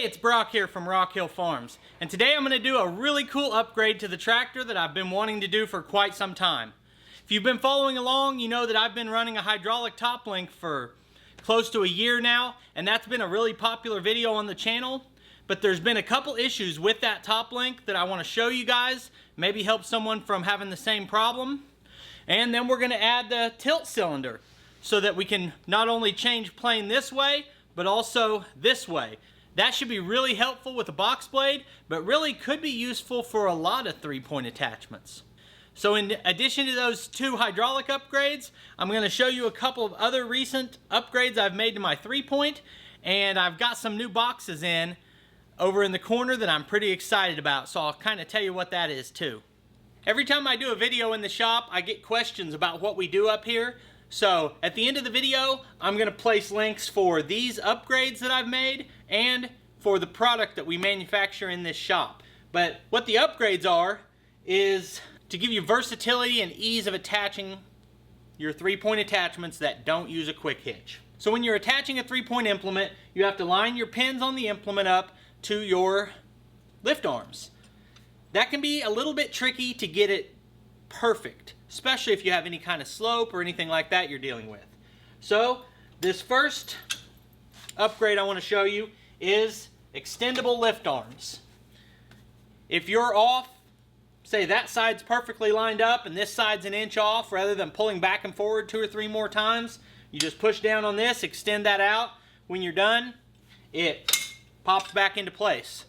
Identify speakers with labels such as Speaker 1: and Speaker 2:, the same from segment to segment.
Speaker 1: Hey, it's Brock here from Rock Hill Farms, and today I'm going to do a really cool upgrade to the tractor that I've been wanting to do for quite some time. If you've been following along, you know that I've been running a hydraulic top link for close to a year now, and that's been a really popular video on the channel. But there's been a couple issues with that top link that I want to show you guys, maybe help someone from having the same problem. And then we're going to add the tilt cylinder so that we can not only change plane this way, but also this way. That should be really helpful with a box blade, but really could be useful for a lot of three-point attachments. So in addition to those two hydraulic upgrades, I'm going to show you a couple of other recent upgrades I've made to my three-point, and I've got some new boxes in over in the corner that I'm pretty excited about, so I'll kind of tell you what that is too. Every time I do a video in the shop, I get questions about what we do up here. So at the end of the video, I'm going to place links for these upgrades that I've made and for the product that we manufacture in this shop. But what the upgrades are is to give you versatility and ease of attaching your three-point attachments that don't use a quick hitch. So when you're attaching a three-point implement, you have to line your pins on the implement up to your lift arms. That can be a little bit tricky to get it perfect, especially if you have any kind of slope or anything like that you're dealing with. So this first upgrade I want to show you is extendable lift arms. If you're off, say that side's perfectly lined up and this side's an inch off, rather than pulling back and forward 2 or 3 more times, you just push down on this, extend that out. When you're done, it pops back into place.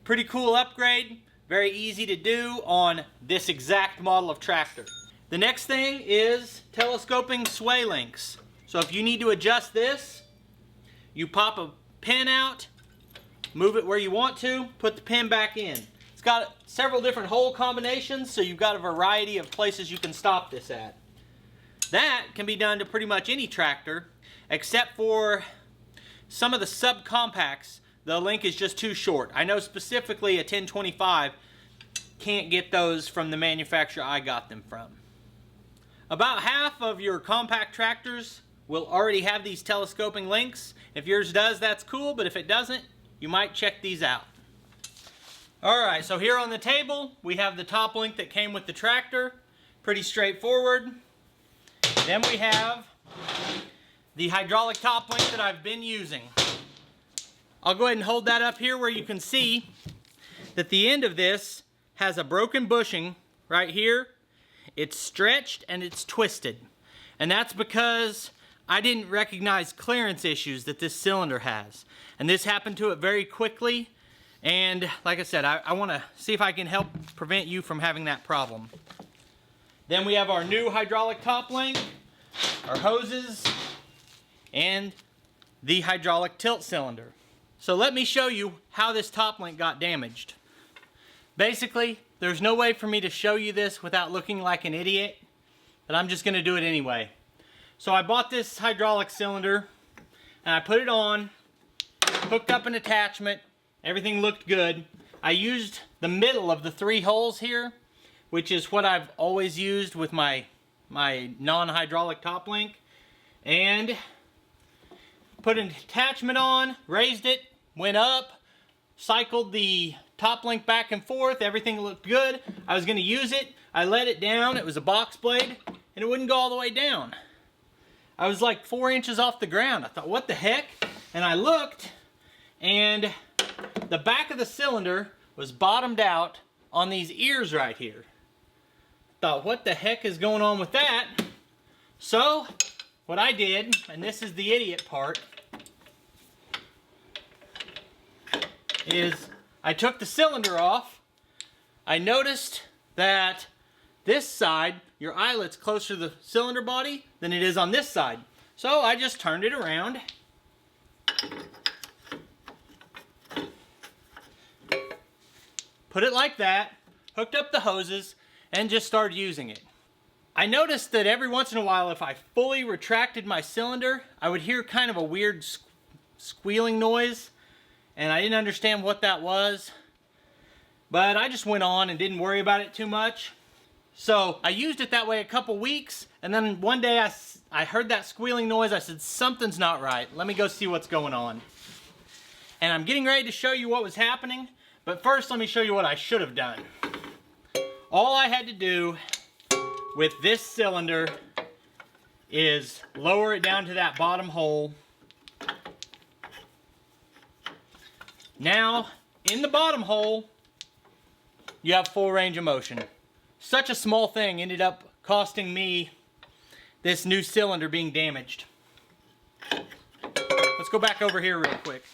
Speaker 1: Pretty cool upgrade. Very easy to do on this exact model of tractor. The next thing is telescoping sway links. So if you need to adjust this, you pop a pin out, move it where you want to, put the pin back in. It's got several different hole combinations, so you've got a variety of places you can stop this at. That can be done to pretty much any tractor, except for some of the subcompacts. The link is just too short. I know specifically a 1025 can't get those from the manufacturer I got them from. About half of your compact tractors will already have these telescoping links. If yours does, that's cool, but if it doesn't, you might check these out. Alright, so here on the table, we have the top link that came with the tractor. Pretty straightforward. Then we have the hydraulic top link that I've been using. I'll go ahead and hold that up here where you can see that the end of this has a broken bushing right here. It's stretched and it's twisted. And that's because I didn't recognize clearance issues that this cylinder has. And this happened to it very quickly. And like I said, I want to see if I can help prevent you from having that problem. Then we have our new hydraulic top link, our hoses, and the hydraulic tilt cylinder. So let me show you how this top link got damaged. Basically, there's no way for me to show you this without looking like an idiot, but I'm just going to do it anyway. So I bought this hydraulic cylinder, and I put it on, hooked up an attachment, everything looked good. I used the middle of the 3 holes here, which is what I've always used with my non-hydraulic top link, and put an attachment on, raised it, went up, cycled the top link back and forth, everything looked good. I was going to use it, I let it down, it was a box blade, and it wouldn't go all the way down. I was like 4 inches off the ground. I thought, what the heck? And I looked, and the back of the cylinder was bottomed out on these ears right here. Thought, what the heck is going on with that? So what I did, and this is the idiot part, is I took the cylinder off. I noticed that this side, your eyelet's closer to the cylinder body than it is on this side. So I just turned it around. Put it like that, hooked up the hoses, and just started using it. I noticed that every once in a while, if I fully retracted my cylinder, I would hear kind of a weird squealing noise, and I didn't understand what that was. But I just went on and didn't worry about it too much. So I used it that way a couple weeks, and then one day I heard that squealing noise. I said, something's not right. Let me go see what's going on. And I'm getting ready to show you what was happening, but first let me show you what I should have done. All I had to do with this cylinder is lower it down to that bottom hole. Now, in the bottom hole, you have full range of motion. Such a small thing ended up costing me this new cylinder being damaged. Let's go back over here real quick.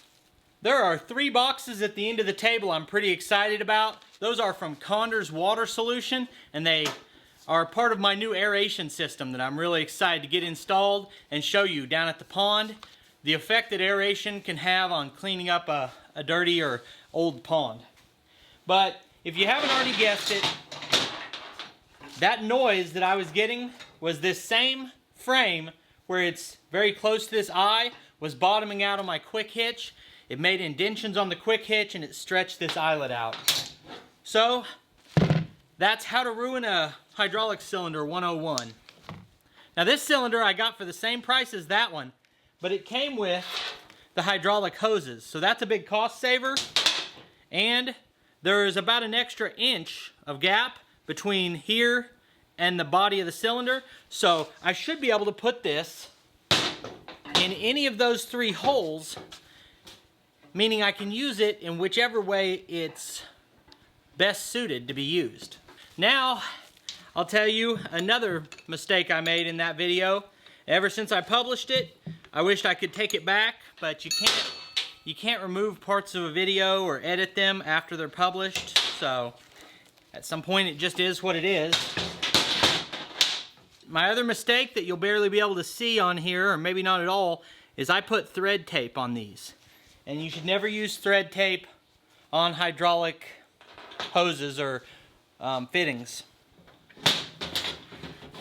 Speaker 1: There are 3 boxes at the end of the table I'm pretty excited about. Those are from Conder's water solution, and they are part of my new aeration system that I'm really excited to get installed and show you down at the pond the effect that aeration can have on cleaning up a dirty or old pond. But if you haven't already guessed it, that noise that I was getting was this same frame where it's very close to this eye was bottoming out on my quick hitch. It made indentions on the quick hitch and it stretched this eyelet out. So that's how to ruin a hydraulic cylinder 101. Now this cylinder I got for the same price as that one, but it came with the hydraulic hoses. So that's a big cost saver. And there is about an extra inch of gap between here and the body of the cylinder. So I should be able to put this in any of those 3 holes, meaning I can use it in whichever way it's best suited to be used. Now, I'll tell you another mistake I made in that video. Ever since I published it, I wished I could take it back, but you can't remove parts of a video or edit them after they're published, so at some point it just is what it is. My other mistake that you'll barely be able to see on here, or maybe not at all, is I put thread tape on these. And you should never use thread tape on hydraulic hoses or fittings.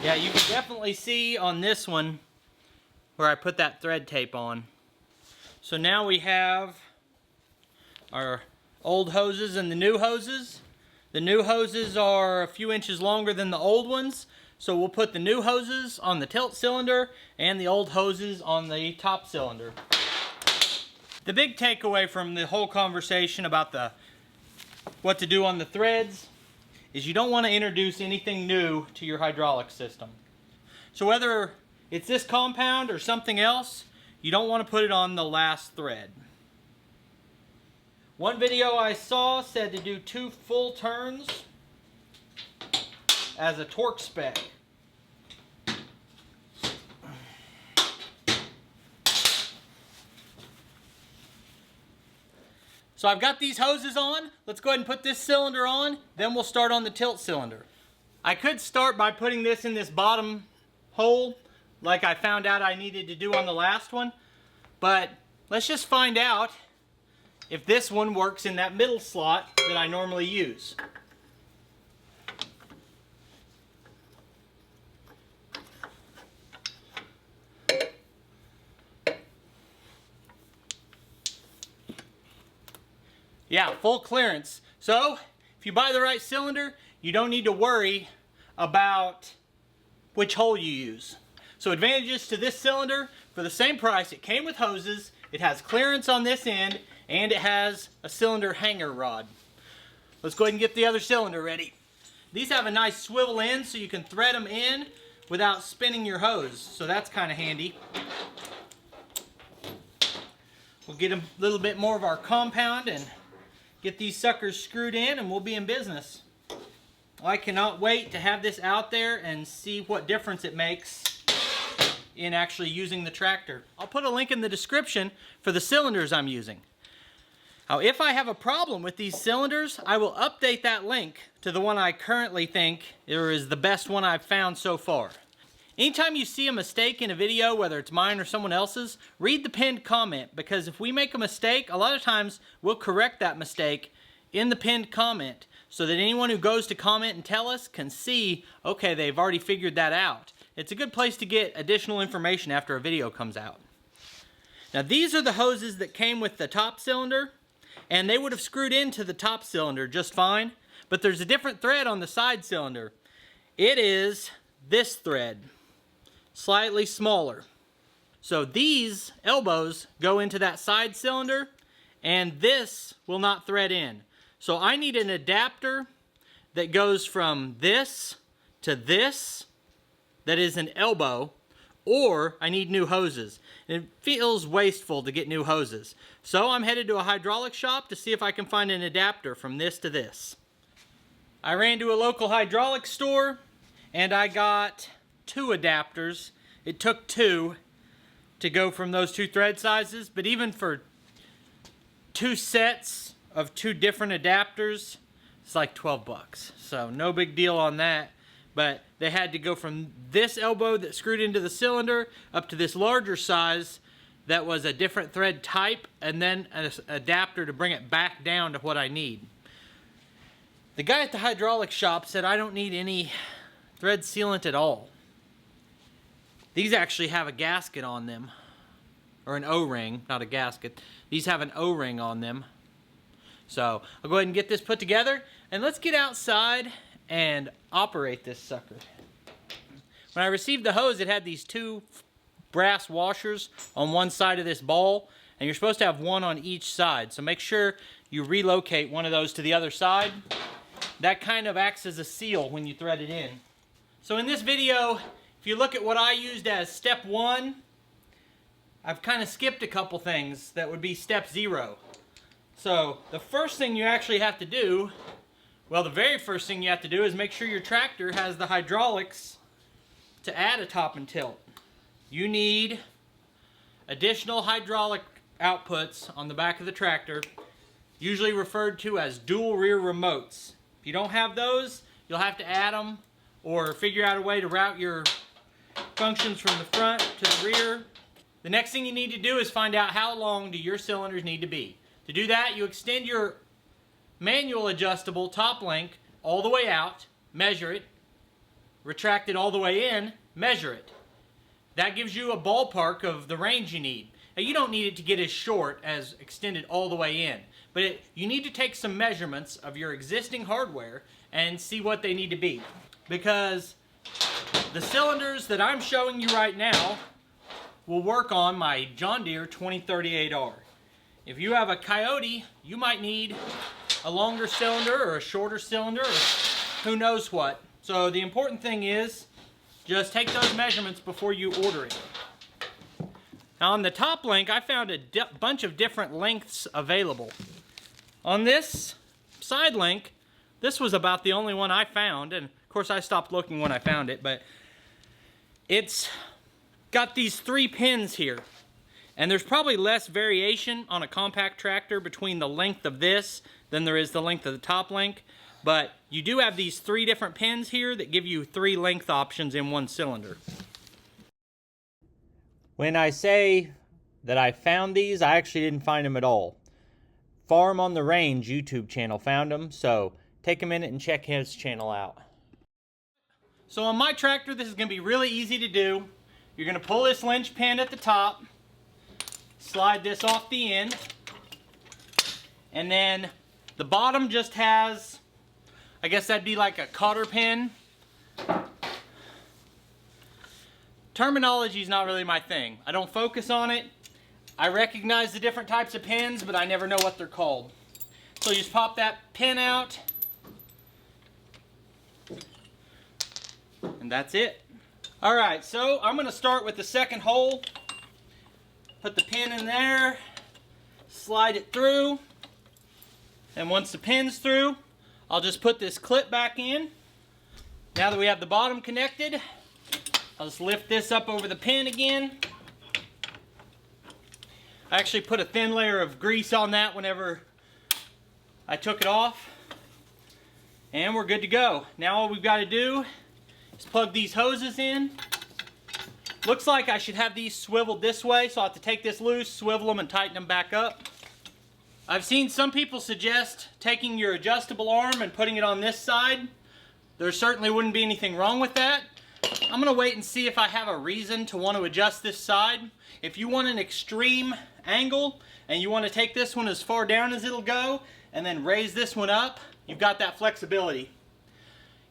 Speaker 1: Yeah, you can definitely see on this one where I put that thread tape on. So now we have our old hoses and the new hoses. The new hoses are a few inches longer than the old ones, so we'll put the new hoses on the tilt cylinder and the old hoses on the top cylinder. The big takeaway from the whole conversation about what to do on the threads is you don't want to introduce anything new to your hydraulic system. So whether it's this compound or something else, you don't want to put it on the last thread. One video I saw said to do 2 full turns as a torque spec. So I've got these hoses on. Let's go ahead and put this cylinder on, then we'll start on the tilt cylinder. I could start by putting this in this bottom hole like I found out I needed to do on the last one, but let's just find out if this one works in that middle slot that I normally use. Yeah, full clearance. So, if you buy the right cylinder, you don't need to worry about which hole you use. So advantages to this cylinder, for the same price, it came with hoses, it has clearance on this end, and it has a cylinder hanger rod. Let's go ahead and get the other cylinder ready. These have a nice swivel end so you can thread them in without spinning your hose, so that's kind of handy. We'll get a little bit more of our compound and get these suckers screwed in and we'll be in business. I cannot wait to have this out there and see what difference it makes in actually using the tractor. I'll put a link in the description for the cylinders I'm using. Now, if I have a problem with these cylinders, I will update that link to the one I currently think is the best one I've found so far. Anytime you see a mistake in a video, whether it's mine or someone else's, read the pinned comment, because if we make a mistake, a lot of times we'll correct that mistake in the pinned comment so that anyone who goes to comment and tell us can see, okay, they've already figured that out. It's a good place to get additional information after a video comes out. Now, these are the hoses that came with the top cylinder, and they would have screwed into the top cylinder just fine, but there's a different thread on the side cylinder. It is this thread, slightly smaller. So these elbows go into that side cylinder, and this will not thread in. So I need an adapter that goes from this to this, that is an elbow, or I need new hoses. And it feels wasteful to get new hoses. So I'm headed to a hydraulic shop to see if I can find an adapter from this to this. I ran to a local hydraulic store and I got 2 adapters. It took 2 to go from those 2 thread sizes, but even for 2 sets of 2 different adapters, it's like 12 bucks. So no big deal on that. But they had to go from this elbow that screwed into the cylinder up to this larger size that was a different thread type, and then an adapter to bring it back down to what I need. The guy at the hydraulic shop said I don't need any thread sealant at all. These actually have a gasket on them, or an O-ring, not a gasket. These have an O-ring on them. So I'll go ahead and get this put together, and let's get outside and operate this sucker. When I received the hose, it had these 2 brass washers on one side of this ball, and you're supposed to have one on each side. So make sure you relocate one of those to the other side. That kind of acts as a seal when you thread it in. So in this video, if you look at what I used as step 1, I've kind of skipped a couple things that would be step 0. So the first thing you actually have to do, well, the very first thing you have to do is make sure your tractor has the hydraulics to add a top and tilt. You need additional hydraulic outputs on the back of the tractor, usually referred to as dual rear remotes. If you don't have those, you'll have to add them or figure out a way to route your functions from the front to the rear. The next thing you need to do is find out how long do your cylinders need to be. To do that, you extend your manual adjustable top link all the way out, measure it, retract it all the way in, measure it. That gives you a ballpark of the range you need. Now, you don't need it to get as short as extended all the way in, but you need to take some measurements of your existing hardware and see what they need to be. Because the cylinders that I'm showing you right now will work on my John Deere 2038R. If you have a Coyote, you might need a longer cylinder or a shorter cylinder or who knows what. So the important thing is just take those measurements before you order it. Now on the top link, I found a bunch of different lengths available. On this side link, this was about the only one I found, and of course I stopped looking when I found it, but it's got these 3 pins here. And there's probably less variation on a compact tractor between the length of this than there is the length of the top link. But you do have these 3 different pins here that give you 3 length options in one cylinder. When I say that I found these, I actually didn't find them at all. Farm on the Range YouTube channel found them, so take a minute and check his channel out. So on my tractor, this is going to be really easy to do. You're going to pull this linch pin at the top, slide this off the end, and then the bottom just has, I guess that'd be like a cotter pin. Terminology is not really my thing. I don't focus on it. I recognize the different types of pins, but I never know what they're called. So you just pop that pin out, and that's it. Alright, so I'm going to start with the second hole. Put the pin in there, slide it through, and once the pin's through, I'll just put this clip back in. Now that we have the bottom connected, I'll just lift this up over the pin again. I actually put a thin layer of grease on that whenever I took it off, and we're good to go. Now all we've got to do is plug these hoses in. Looks like I should have these swiveled this way, so I'll have to take this loose, swivel them, and tighten them back up. I've seen some people suggest taking your adjustable arm and putting it on this side. There certainly wouldn't be anything wrong with that. I'm going to wait and see if I have a reason to want to adjust this side. If you want an extreme angle and you want to take this one as far down as it'll go and then raise this one up, you've got that flexibility.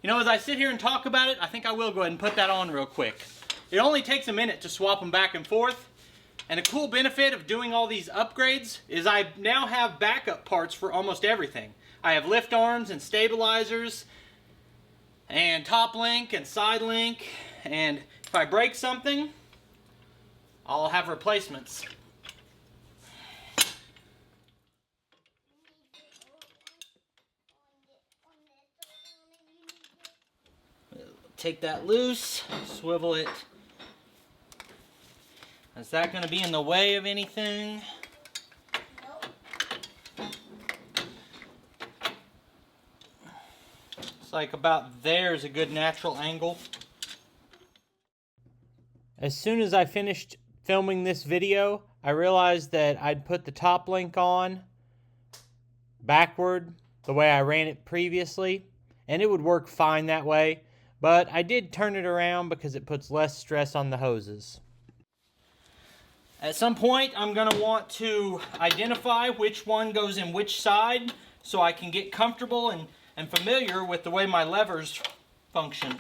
Speaker 1: You know, as I sit here and talk about it, I think I will go ahead and put that on real quick. It only takes a minute to swap them back and forth, And a cool benefit of doing all these upgrades is I now have backup parts for almost everything. I have lift arms and stabilizers and top link and side link, and if I break something, I'll have replacements. Take that loose, swivel it. Is that going to be in the way of anything? It's like about there is a good natural angle. As soon as I finished filming this video, I realized that I'd put the top link on backward the way I ran it previously, and it would work fine that way. But I did turn it around because it puts less stress on the hoses. At some point, I'm going to want to identify which one goes in which side so I can get comfortable and familiar with the way my levers function.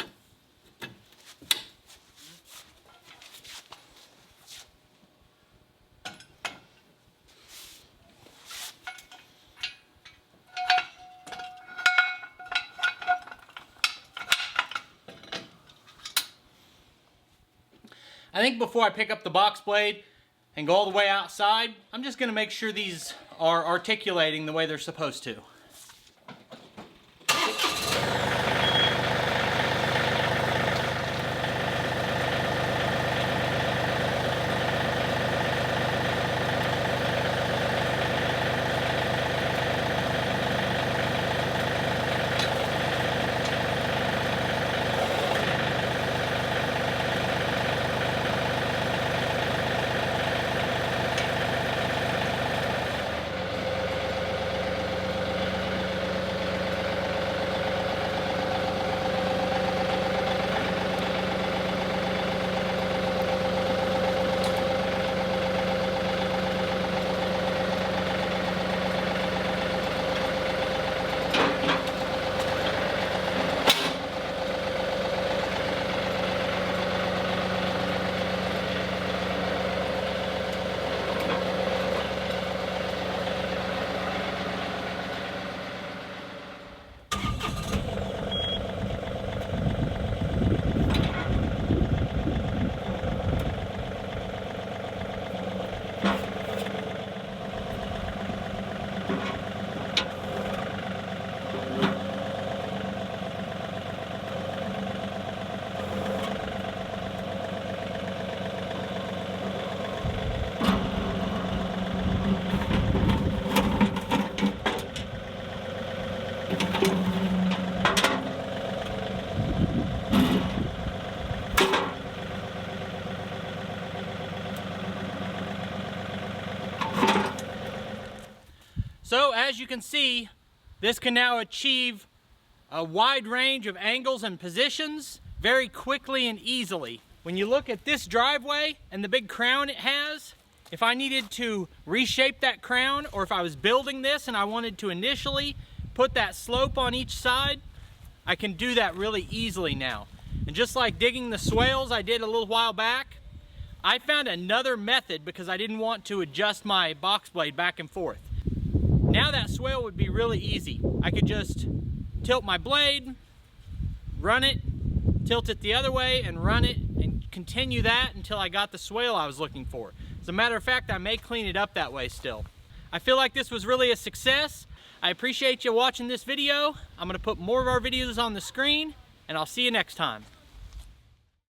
Speaker 1: I think before I pick up the box blade and go all the way outside, I'm just going to make sure these are articulating the way they're supposed to. So as you can see, this can now achieve a wide range of angles and positions very quickly and easily. When you look at this driveway and the big crown it has, if I needed to reshape that crown, or if I was building this and I wanted to initially put that slope on each side, I can do that really easily now. And just like digging the swales I did a little while back, I found another method because I didn't want to adjust my box blade back and forth. Now that swale would be really easy. I could just tilt my blade, run it, tilt it the other way and run it, and continue that until I got the swale I was looking for. As a matter of fact, I may clean it up that way still. I feel like this was really a success. I appreciate you watching this video. I'm going to put more of our videos on the screen, and I'll see you next time.